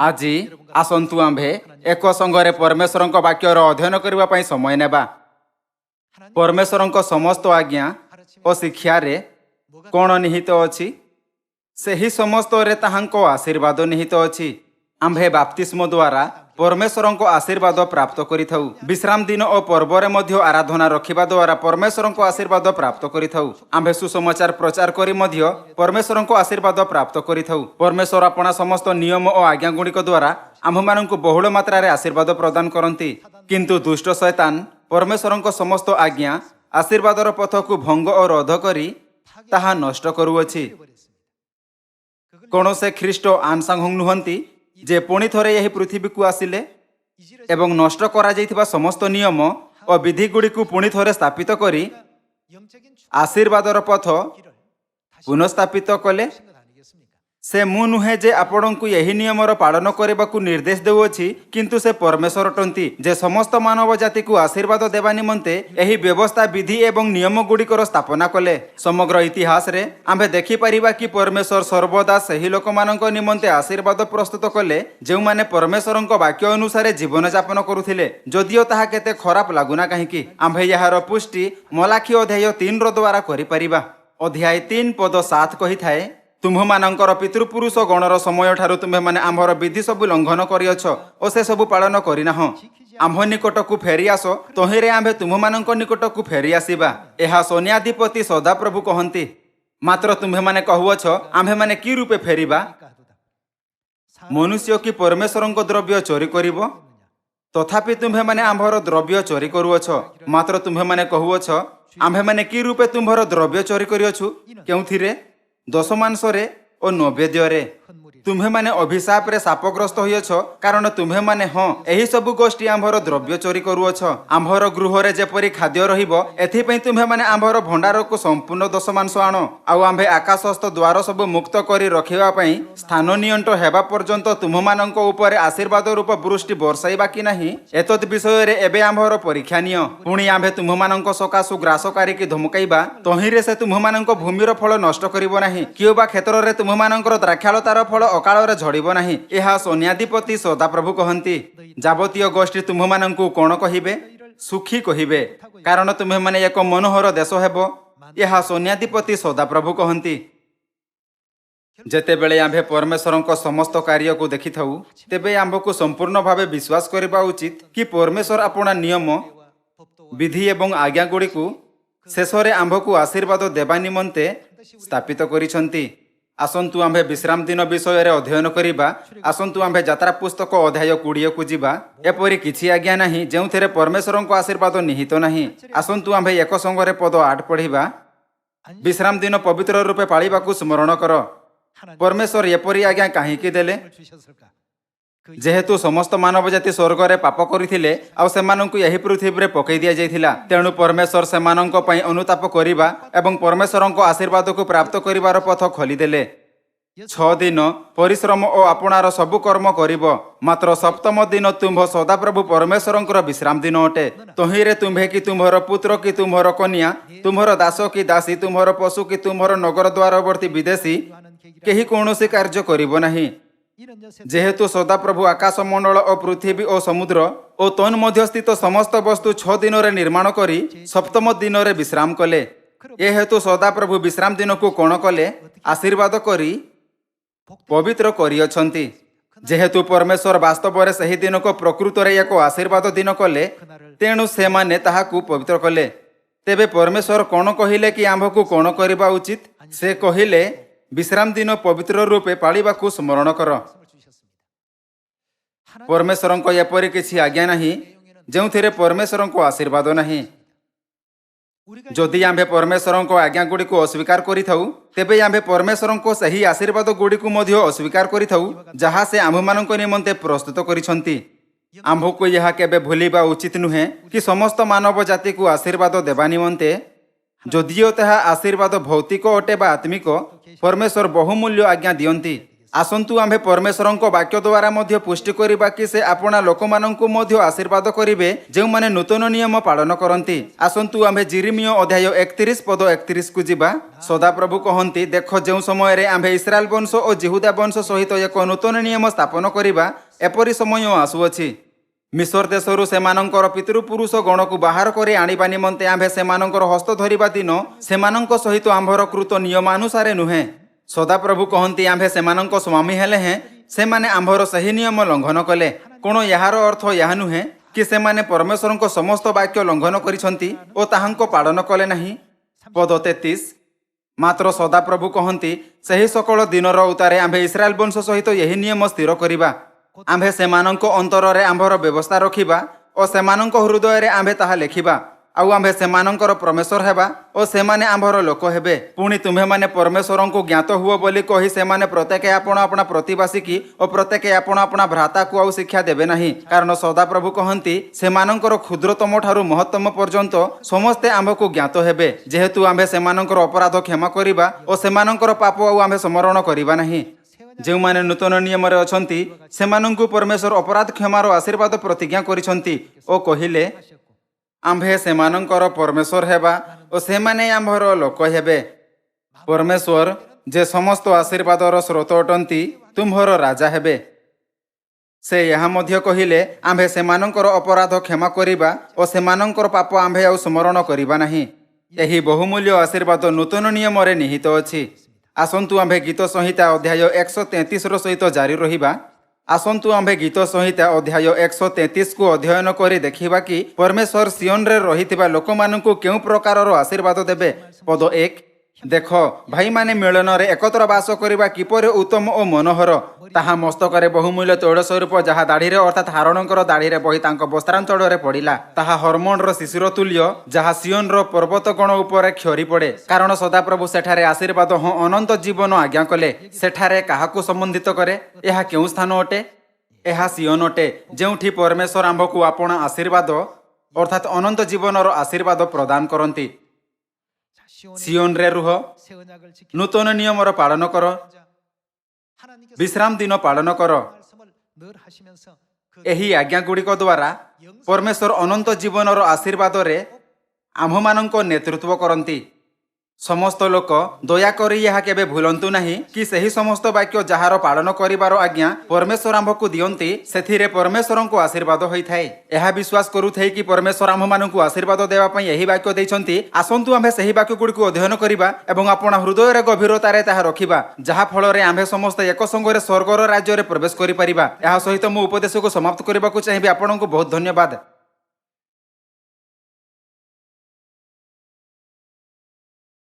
आज आसंतु आम्भे एक संगरे परमेश्वर वाक्यर अध्ययन करने समय नेबा। परमेश्वर समस्त आज्ञा और शिक्षा रे कौन निहित अच्छी से समस्त रे ताहांको आशीर्वाद निहित अच्छी। आम्भे बाप्तिस्म द्वारा परमेश्वर को आशीर्वाद प्राप्त करिथाउ। विश्राम दिन और पर्व मध्य आराधना रखिबा द्वारा परमेश्वर को आशीर्वाद प्राप्त करिथाउ। आम्भे सुसमाचार प्रचार करी मध्य परमेश्वर को आशीर्वाद प्राप्त करिथाउ। परमेश्वर अपना समस्त नियम और आज्ञा गुड़िक द्वारा आम्भ मानंकु बहुल मात्रा रे आशीर्वाद प्रदान करंती। किंतु दुष्ट शैतान परमेश्वर को समस्त आज्ञा आशीर्वादर पथ को भंग और रोध करी ताहा नष्ट करुअछि। कौन से ख्रीष्ट आनसांग नुहंती जे पुणी थरे यही पृथ्वी को आसिले एवं नष्ट करा जाइथिबा समस्त नियम और विधि गुड़ी को पुणी थरे स्थापित करी आशीर्वादर पथ पुनःस्थापित कले। से मु नुहे जे आपण को यही नियमर पालन करने को निर्देश देउछि, किंतु से परमेश्वर टंती जे समस्त मानव जाति को आशीर्वाद देवा निमंते यही व्यवस्था विधि एवं नियम गुड़िकर स्थापना कले। समग्र इतिहास रे आम्भे देखि परिबा कि परमेश्वर सर्वदा सही लोक मानक निमंते आशीर्वाद प्रस्तुत कले जो माने परमेश्वर वाक्य अनुसार जीवन यापन करुथिले। जदिओ ताहा केते खराब लागुना काहीकि आम्भे यार पुष्टि मलाखी अध्याय 3 द्वारा करि परिबा। अध्याय 3 पद 7 कहि थाए, तुम्ह मानकर पितृपुरुष गणर समय ठारू तुम्हें माने आम्भर विधि सबु लंघन करिअछ और से सबु पालन करिनाह। आम्भ निकट को फेरी आस, तहिरे आम्भे तुम्ह मानक निकट को फेरी आसीबा। एहा सोन्याधिपति सदाप्रभु कहंती। मात्र तुम्हें माने कहुअछ आम्भे माने कि रूपे फेरिबा? मनुष्य कि परमेश्वर द्रव्य चोरी करिबो? तथापि तुम्हें माने आम्भर द्रव्य चोरी करुअछ। मात्र तुम्हें माने कहुअछ आम्भे माने कि रूपे तुम्भर द्रव्य चोरी करिअछु? केउथिरे? दशमांसरे और नैवेद्य। तुम्हें माने अभिशाप रे शापग्रस्त होइछ, कारण तुम्हें माने एही सब गोष्ठी आम्भर द्रव्य चोरी करुअछ। आम्भर गृह रे जेपरि खाद्य रहिबो एथिपई तुम्हें माने आम्भर भंडार को संपूर्ण दशमांश आण। आउ आम्भे आकाशस्थ द्वार सब मुक्त करी रखिबा पई स्थान नियंट हेबा पर्यंत तुम मानक ऊपर आशीर्वाद रूप वृष्टि बरसाइबा कि नाही, एतद विषय रे एबे आम्भर परीक्षा नियो। पुणी आम्भे तुम मानक सकाशु ग्रासकारी की धमकाइबा, तहिरे से तुम मानक भूमिर फल नष्ट करिबो नाही, कियोबा क्षेत्र रे तुम मानकर द्राक्षालतार फल अकाल रे झड़िबो नाही। एहा सोन्याधिपति सदाप्रभु कहंती। जाबतीय गोष्ठी तुम मानंकु कोन कहिबे? सुखी कहिबे, कारण तुम्हें माने एक मनोहर देश हेबो। एहा सोन्याधिपति सदाप्रभु कहंती। जेतेबेले आम्भे परमेश्वर समस्त कार्य को देखि थाउ, तेबे आम्भको संपूर्ण भावे विश्वास करबा उचित कि परमेश्वर अपना नियम विधि एवं आज्ञा गुड़ी को शेषरे आम्भको आशीर्वाद देवा निमंते स्थापित करिसंती। आसंतु आम्भे विश्राम दिन विषय रे अध्ययन करिबा। आसंतु आम्भे यात्रा पुस्तक अध्याय 20 को जीवा। एपरि किछि आज्ञा नाही जेउथेरे परमेश्वर को आशीर्वाद निहित नाही। आसंतु आम्भे एक संगरे पद 8 पढ़िबा। विश्राम दिन पवित्र रूपे पाळिबा को स्मरण कर। परमेश्वर एपरि आज्ञा काहीकि देले? जेहेतु समस्त मानव जाति स्वर्ग रे पाप करिथिले आ सेमानंकु यही पृथ्वी रे पकई दिया जाइथिला, तेणु परमेश्वर सेमानंक पई अनुताप करिबा एवं परमेश्वर को आशीर्वाद को प्राप्त करिवार पथ खोली देले। 6 दिन परिश्रम और आपणार सबु कर्म करिब, मात्र सप्तम दिन तुम्भ सदाप्रभु परमेश्वरंकर विश्राम दिन अटे। तहिरे तुम्भे कि तुम्हर पुत्र कि तुम्हर कन्या, तुम्हर दास कि दासी, तुम्हर पशु कि तुम्हर नगर द्वारवर्ती विदेशी केही कौनसी कार्य करिब नाही। जेहेतु सदाप्रभु आकाश मंडल और पृथ्वी और समुद्र और तन मध्य स्थित समस्त वस्तु 6 दिन रे निर्माण करी सप्तम दिन रे विश्राम कले। ए हेतु सदाप्रभु विश्राम दिन को कोण कले? आशीर्वाद करी पवित्र करिअछंती। जेहेतु परमेश्वर वास्तव रे सही दिन को प्रकृत रे एक आशीर्वाद दिन कले, तेणु से माने ताहाकु पवित्र कले। तेबे परमेश्वर कोण कहिले कि आम्भकु कोण करिबा उचित? से कहिले विश्राम दिन पवित्र रूपे पाळिबा को स्मरण कर। परमेश्वर को एपरि किछि आज्ञा नाही जेउथिरे परमेश्वर को आशीर्वाद नाही। जदि आम्भे परमेश्वर को आज्ञा गुड़ी को अस्वीकार करिथाउ, तेबे आम्भे परमेश्वर को सही आशीर्वाद गुड़ी को मध्य अस्वीकार करिथाउ जहा से आम्भ मानक निमंते प्रस्तुत करिसंती। आम्भको यह केबे भूलिबा उचित नुहे कि समस्त मानव जाति को आशीर्वाद देवा निमंते जदिओ ताहा आशीर्वाद भौतिक अटे बा आत्मिक, परमेश्वर बहुमूल्य आज्ञा दियंती। आसंतु आम्भे परमेश्वरଙ୍କ वाक्य द्वारा मध्य पुष्टि करिबा कि से आपणा लोकमानंकु मध्य आशीर्वाद करिवे जेउ माने नूतन नियम पालन करंती। आसंतु आम्भे जिरिमियो अध्याय 31 पद 31 को जिबा। सदाप्रभु कहंती, देख जेउ समय रे आम्भे इस्राएल वंश और जिहुदा वंश सहित एक नूतन नियम स्थापन करिबा एपरि समय आसुअछि। मिस्र देशरू सेमानंकर पितृपुरुष गणକୁ बाहर କରି आनिबा निमंते आम्भे सेमानंकर हस्त धरिबा दिन सेमानंक सहित आम्भर कृत नियमानुसारे नुहे। सदाप्रभु कहंती, आम्भे सेमानंक स्वामी हेले हैं से माने आम्भर सही नियम लंघन कले। कोण यार अर्थ यह नुहे कि से माने परमेश्वरଙ୍କ समस्त वाक्य लंघन करिसंती ओ ताहांको पालन कले नहीं। पद 33 मात्र सदाप्रभु कहंती, सही सकल दिनर उतारे आम्भे इस्राएल वंश सहित यही नियम स्थिर करिबा। आम्भे सेमानंको अंतରରେ आम्भर व्यवस्था रखिबा और सेमानंको हृदୟରେ आम्भे ताहा लेखिबा। आउ आम्भे सेमानंकर परमेश्वर हेबा और सेमाने आम्भर लोक हेबे। पुणी तुम्हे माने परमेश्वरଙ୍କୁ ज्ञात हुओ बोली कहि सेमाने प्रत्येक आपण आपण प्रतिवासी की और प्रत्येक आपण आपण भ्राता को आउ शिक्षा देबे नहीं। कारण सदाप्रभु कहंती, सेमानंकर क्षुद्रतम ठारू महत्तम पर्यंत समस्ते आम्भको ज्ञात हेबे, जेहेतु आम्भे सेमानंकर अपराध क्षमा करिबा और सेमानंकर पाप आउ आम्भे स्मरण करिबा नहीं। जो माने नूतन नियम रे अछंती सेमानंकु परमेश्वर अपराध क्षमार आशीर्वाद प्रतिज्ञा करिसंती ओ कहिले, आम्भे सेमानंकर परमेश्वर हेबा और सेमाने आम्भर लोक हेबे। परमेश्वर जे समस्त आशीर्वादर स्रोत अटंती तुम्भर राजा हेबे। से यहाँ मध्य कहिले, आम्भे सेमानंकर अपराध क्षमा करिबा और सेमानंकर पाप आम्भे आउ स्मरण करिबा नहीं। एही बहुमूल्य आशीर्वाद नूतन नियम रे निहित अछि। आसंतु आम्भे गीत संहिता अध्याय 133 सहित जारी रहिबा। आसंतु आम्भे गीत संहिता अध्याय 133 को अध्ययन करी देखिबा कि परमेश्वर सियोन रे रहिथिबा लोकमानंकु केउ प्रकारर आशीर्वाद देबे। पद 1 देख भाई माने मिलन रे एकत्र वास करिबा किपरि उत्तम और मनोहर। ताहा मस्तकरे बहुमूल्य तैल स्वरूप जहा दाढ़ी रे अर्थात हारणकर दाढ़ी रे बही तांको वस्त्रांचल रे पड़िला। ताहा हर्मोन रो शिशिर तुल्य जहा सियोन रो पर्वत गण उपरे क्षरी पड़े। कारण सदाप्रभु सेठारे आशीर्वाद हो अनंत जीवन आज्ञा कले। सेठारे काहाकु संबंधित करे? एहा केउ स्थान अटे? एहा सियोन अटे, जेउठी परमेश्वर आम्भकु आपण आशीर्वाद अर्थात अनंत जीवनर आशीर्वाद प्रदान करंती। सियोन रे रुह, नूतन नियमर पालन कर, विश्राम दिन पालन कर। एही आज्ञा गुड़िक द्वारा परमेश्वर अनंत जीवनर आशीर्वाद रे आम्भमानंको नेतृत्व करंती। समस्त लोक दयाकरी यह केबे भूलंतु नहीं कि सही समस्त वाक्य जहार पालन करिबार आज्ञा परमेश्वर आम्भकु दियंती सेथिरे परमेश्वरंको आशीर्वाद होइथाय। एहा विश्वास करूथै कि परमेश्वर आम्भमानंकु आशीर्वाद देवा पई एही वाक्य दैछंती। आसंतु आम्भे सही वाक्य गुड़िक अध्ययन करिबा एवं आपण हृदय रे गभीरतारे ताहा रखिबा, जहा फल रे आम्भे समस्त एक संगरे स्वर्गर राज्य रे प्रवेश करि परिबा। एहा सहित मु उपदेश को समाप्त करिबाकु चाहिबे। आपनकु बहुत धन्यवाद।